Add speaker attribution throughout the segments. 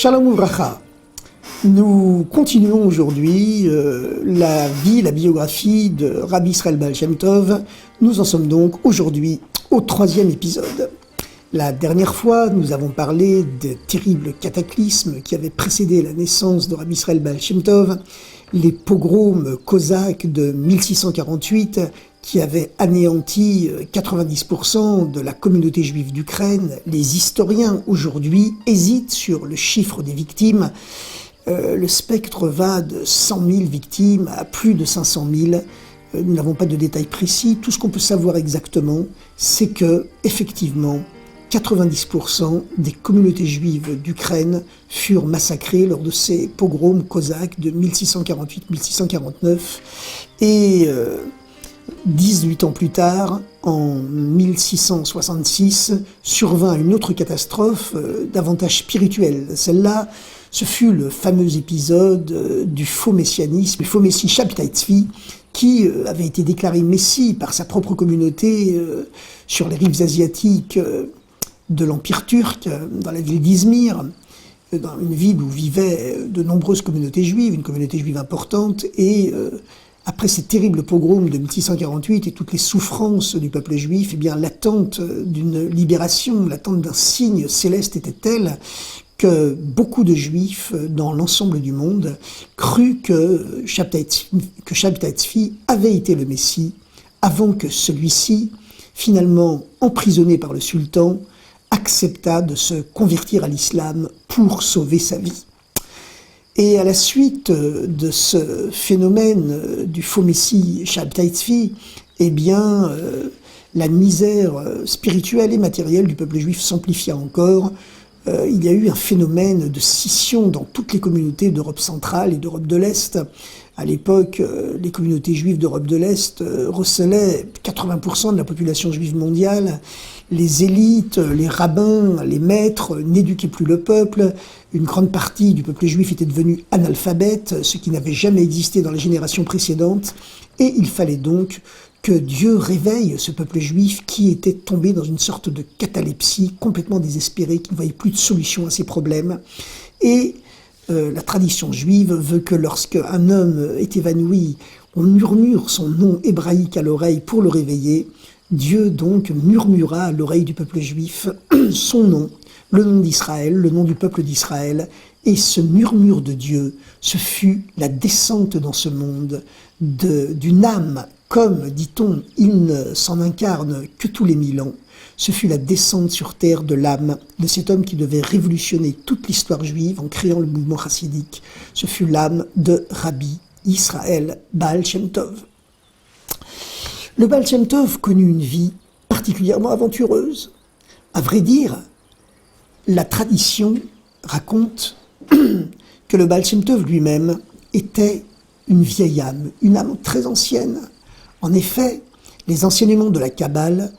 Speaker 1: Shalom Uvracha. Nous continuons aujourd'hui la biographie de Rabbi Israël Baal Shem Tov. Nous en sommes donc aujourd'hui au 3e épisode. La dernière fois, nous avons parlé des terribles cataclysmes qui avaient précédé la naissance de Rabbi Israël Baal Shem Tov, les pogroms cosaques de 1648 qui avaient anéanti 90% de la communauté juive d'Ukraine. Les historiens aujourd'hui hésitent sur le chiffre des victimes. Le spectre va de 100 000 victimes à plus de 500 000. Nous n'avons pas de détails précis. Tout ce qu'on peut savoir exactement, c'est que, effectivement, 90% des communautés juives d'Ukraine furent massacrées lors de ces pogroms cosaques de 1648-1649. Et 18 ans plus tard, en 1666, survint une autre catastrophe davantage spirituelle. Celle-là, ce fut le fameux épisode du faux messianisme, le faux messie Shabtai Tzvi, qui avait été déclaré messie par sa propre communauté sur les rives asiatiques de l'Empire turc, dans la ville d'Izmir, dans une ville où vivaient de nombreuses communautés juives, une communauté juive importante, et après ces terribles pogroms de 1648 et toutes les souffrances du peuple juif, eh bien l'attente d'une libération, l'attente d'un signe céleste était telle que beaucoup de juifs dans l'ensemble du monde crurent que Shabtai Tzvi avait été le Messie avant que celui-ci, finalement emprisonné par le sultan, accepta de se convertir à l'islam pour sauver sa vie. Et à la suite de ce phénomène du faux messie Shabtai Tzvi, eh bien, la misère spirituelle et matérielle du peuple juif s'amplifia encore. Il y a eu un phénomène de scission dans toutes les communautés d'Europe centrale et d'Europe de l'Est. À l'époque, les communautés juives d'Europe de l'Est recelaient 80% de la population juive mondiale. Les élites, les rabbins, les maîtres n'éduquaient plus le peuple. Une grande partie du peuple juif était devenue analphabète, ce qui n'avait jamais existé dans les générations précédentes. Et il fallait donc que Dieu réveille ce peuple juif qui était tombé dans une sorte de catalepsie, complètement désespéré, qui ne voyait plus de solution à ses problèmes. Et la tradition juive veut que lorsqu'un homme est évanoui, on murmure son nom hébraïque à l'oreille pour le réveiller. Dieu donc murmura à l'oreille du peuple juif son nom, le nom d'Israël, le nom du peuple d'Israël, et ce murmure de Dieu, ce fut la descente dans ce monde d'une âme, comme, dit-on, il ne s'en incarne que tous les 1000 ans. Ce fut la descente sur terre de l'âme de cet homme qui devait révolutionner toute l'histoire juive en créant le mouvement chassidique. Ce fut l'âme de Rabbi Israël Baal Shem Tov. Le Baal Shem Tov connut une vie particulièrement aventureuse. À vrai dire, la tradition raconte que le Baal Shem Tov lui-même était une vieille âme, une âme très ancienne. En effet, les enseignements de la Kabbale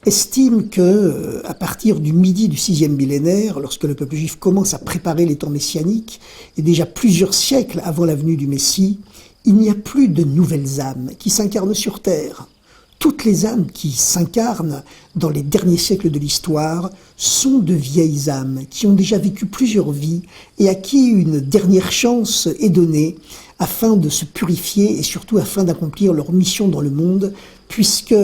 Speaker 1: estiment que, à partir du midi du 6e millénaire, lorsque le peuple juif commence à préparer les temps messianiques, et déjà plusieurs siècles avant la venue du Messie, il n'y a plus de nouvelles âmes qui s'incarnent sur terre. Toutes les âmes qui s'incarnent dans les derniers siècles de l'histoire sont de vieilles âmes qui ont déjà vécu plusieurs vies et à qui une dernière chance est donnée afin de se purifier et surtout afin d'accomplir leur mission dans le monde, puisque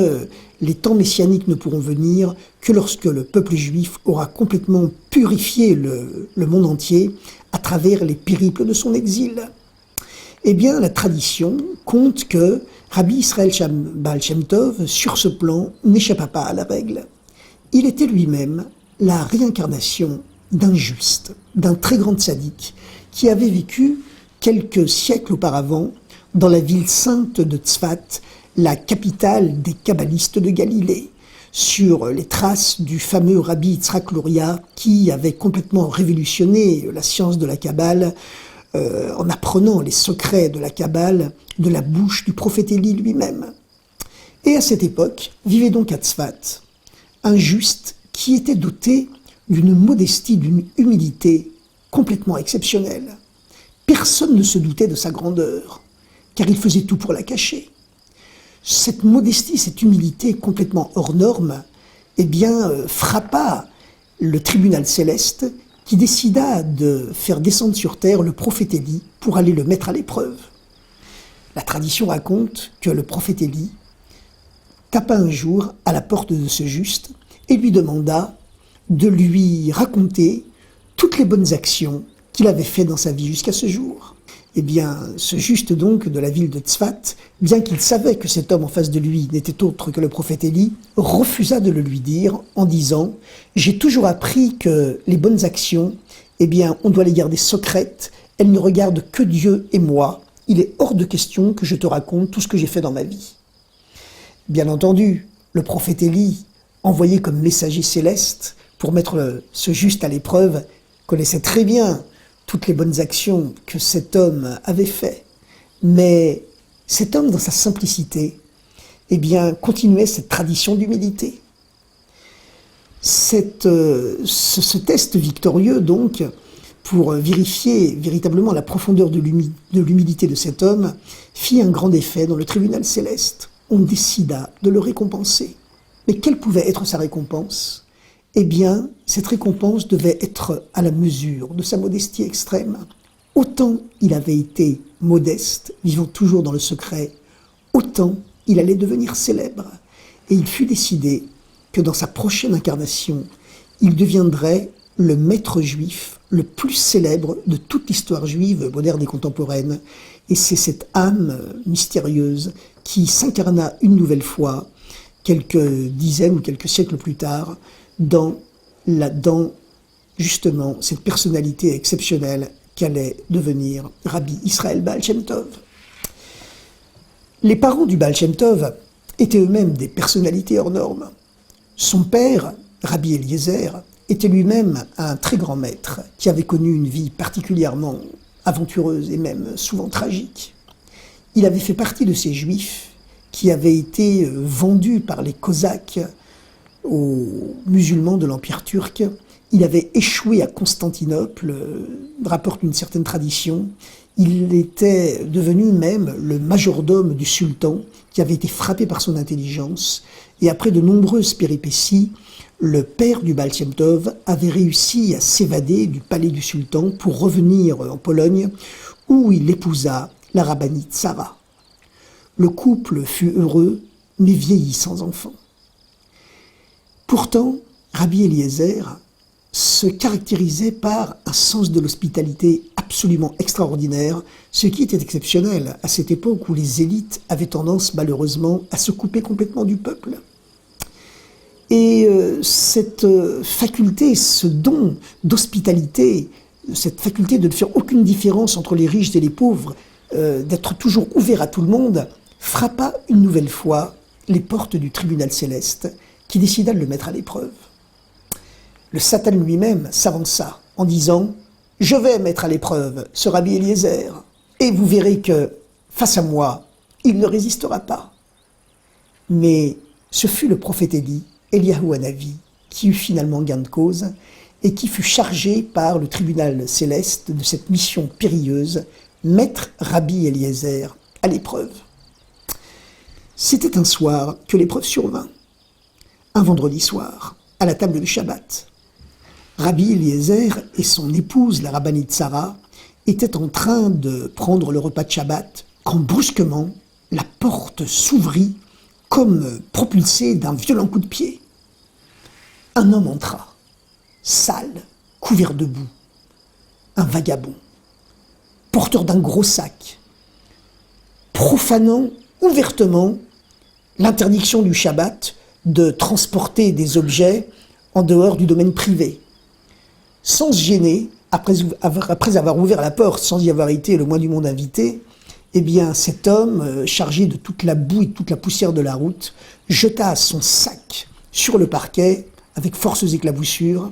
Speaker 1: les temps messianiques ne pourront venir que lorsque le peuple juif aura complètement purifié le monde entier à travers les périples de son exil. Eh bien, la tradition compte que Rabbi Israël Baal Shem Tov, sur ce plan, n'échappa pas à la règle. Il était lui-même la réincarnation d'un juste, d'un très grand tzaddik, qui avait vécu quelques siècles auparavant dans la ville sainte de Tzfat, la capitale des kabbalistes de Galilée, sur les traces du fameux Rabbi Yitzhak Luria, qui avait complètement révolutionné la science de la Kabbale, en apprenant les secrets de la Kabbale de la bouche du prophète Élie lui-même. Et à cette époque, vivait donc à Tzfat un juste qui était doté d'une modestie, d'une humilité complètement exceptionnelle. Personne ne se doutait de sa grandeur, car il faisait tout pour la cacher. Cette modestie, cette humilité complètement hors norme, eh bien, frappa le tribunal céleste qui décida de faire descendre sur terre le prophète Élie pour aller le mettre à l'épreuve. La tradition raconte que le prophète Élie tapa un jour à la porte de ce juste et lui demanda de lui raconter toutes les bonnes actions qu'il avait faites dans sa vie jusqu'à ce jour. Eh bien, ce juste donc de la ville de Tzfat, bien qu'il savait que cet homme en face de lui n'était autre que le prophète Élie, refusa de le lui dire en disant « J'ai toujours appris que les bonnes actions, eh bien, on doit les garder secrètes, elles ne regardent que Dieu et moi. Il est hors de question que je te raconte tout ce que j'ai fait dans ma vie. » Bien entendu, le prophète Élie, envoyé comme messager céleste pour mettre ce juste à l'épreuve, connaissait très bien toutes les bonnes actions que cet homme avait fait. Mais cet homme, dans sa simplicité, eh bien, continuait cette tradition d'humilité. Ce test victorieux, donc, pour vérifier véritablement la profondeur de l'humilité de cet homme, fit un grand effet dans le tribunal céleste. On décida de le récompenser. Mais quelle pouvait être sa récompense ? Eh bien, cette récompense devait être à la mesure de sa modestie extrême. Autant il avait été modeste, vivant toujours dans le secret, autant il allait devenir célèbre. Et il fut décidé que dans sa prochaine incarnation, il deviendrait le maître juif le plus célèbre de toute l'histoire juive moderne et contemporaine. Et c'est cette âme mystérieuse qui s'incarna une nouvelle fois, quelques dizaines ou quelques siècles plus tard, dans justement cette personnalité exceptionnelle qu'allait devenir Rabbi Israël Baal Shem Tov. Les parents du Baal Shem Tov étaient eux-mêmes des personnalités hors normes. Son père, Rabbi Eliezer, était lui-même un très grand maître qui avait connu une vie particulièrement aventureuse et même souvent tragique. Il avait fait partie de ces juifs qui avaient été vendus par les Cosaques aux musulmans de l'Empire turc. Il avait échoué à Constantinople, rapporte une certaine tradition. Il était devenu même le majordome du sultan, qui avait été frappé par son intelligence. Et après de nombreuses péripéties, le père du Baal Shem Tov avait réussi à s'évader du palais du sultan pour revenir en Pologne, où il épousa la rabbinite Sarah. Le couple fut heureux, mais vieillit sans enfant. Pourtant, Rabbi Eliezer se caractérisait par un sens de l'hospitalité absolument extraordinaire, ce qui était exceptionnel à cette époque où les élites avaient tendance malheureusement à se couper complètement du peuple. Et cette faculté, ce don d'hospitalité, cette faculté de ne faire aucune différence entre les riches et les pauvres, d'être toujours ouvert à tout le monde, frappa une nouvelle fois les portes du tribunal céleste, qui décida de le mettre à l'épreuve. Le Satan lui-même s'avança en disant « Je vais mettre à l'épreuve ce Rabbi Eliezer, et vous verrez que, face à moi, il ne résistera pas. » Mais ce fut le prophète Élie, Eliyahu Hanavi, qui eut finalement gain de cause et qui fut chargé par le tribunal céleste de cette mission périlleuse, mettre Rabbi Eliezer à l'épreuve. C'était un soir que l'épreuve survint. Un vendredi soir, à la table de Shabbat. Rabbi Eliezer et son épouse, la rabbinite Sarah, étaient en train de prendre le repas de Shabbat quand brusquement, la porte s'ouvrit comme propulsée d'un violent coup de pied. Un homme entra, sale, couvert de boue, un vagabond, porteur d'un gros sac, profanant ouvertement l'interdiction du Shabbat de transporter des objets en dehors du domaine privé. Sans se gêner, après avoir ouvert la porte, sans y avoir été le moins du monde invité, eh bien cet homme, chargé de toute la boue et de toute la poussière de la route, jeta son sac sur le parquet avec forces éclaboussures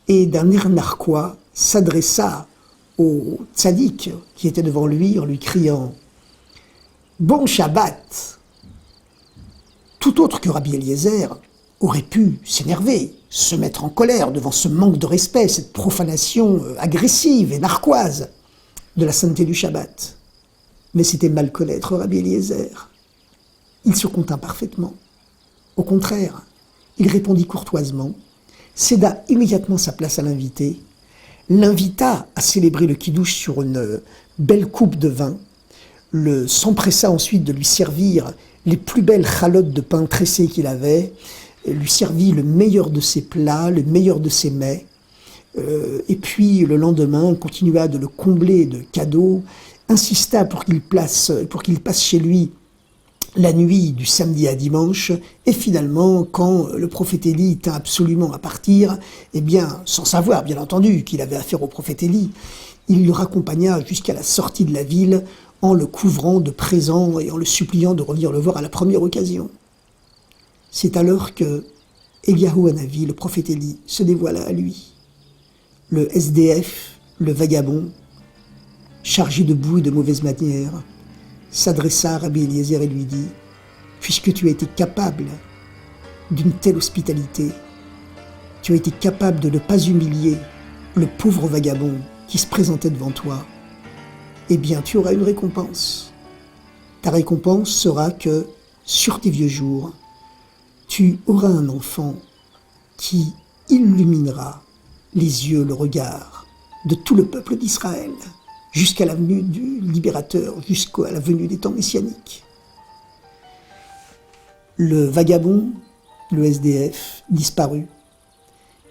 Speaker 1: et d'un air narquois s'adressa au tzaddik qui était devant lui en lui criant « Bon Shabbat !» Tout autre que Rabbi Eliezer aurait pu s'énerver, se mettre en colère devant ce manque de respect, cette profanation agressive et narquoise de la sainteté du Shabbat. Mais c'était mal connaître Rabbi Eliezer. Il se contint parfaitement. Au contraire, il répondit courtoisement, céda immédiatement sa place à l'invité, l'invita à célébrer le kiddush sur une belle coupe de vin, s'empressa ensuite de lui servir les plus belles chalotes de pain tressé qu'il avait, lui servit le meilleur de ses plats, le meilleur de ses mets, et puis le lendemain continua de le combler de cadeaux, insista pour qu'il passe chez lui la nuit du samedi à dimanche, et finalement, quand le prophète Élie tint absolument à partir, eh bien, sans savoir, bien entendu, qu'il avait affaire au prophète Élie, il le raccompagna jusqu'à la sortie de la ville en le couvrant de présents et en le suppliant de revenir le voir à la première occasion. C'est alors que Eliyahu Hanavi, le prophète Élie, se dévoila à lui. Le SDF, le vagabond, chargé de boue et de mauvaises manières, s'adressa à Rabbi Eliezer et lui dit « Puisque tu as été capable d'une telle hospitalité, tu as été capable de ne pas humilier le pauvre vagabond qui se présentait devant toi, eh bien tu auras une récompense. Ta récompense sera que, sur tes vieux jours, tu auras un enfant qui illuminera les yeux, le regard de tout le peuple d'Israël, jusqu'à la venue du libérateur, jusqu'à la venue des temps messianiques. » Le vagabond, le SDF, disparut,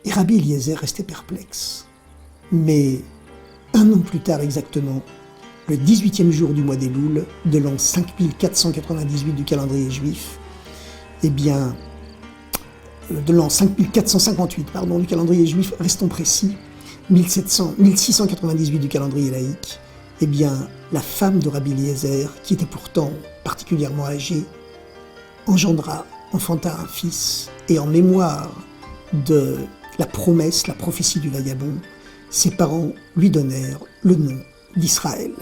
Speaker 1: et Rabbi Eliezer restait perplexe. Mais un an plus tard exactement, le 18e jour du mois d'Elul, de l'an 5498 du calendrier juif, eh bien, de l'an 5458, du calendrier juif, restons précis, 1698 du calendrier laïque, eh bien, la femme de Rabbi Eliezer, qui était pourtant particulièrement âgée, enfanta un fils, et en mémoire de la promesse, la prophétie du vagabond, ses parents lui donnèrent le nom d'Israël.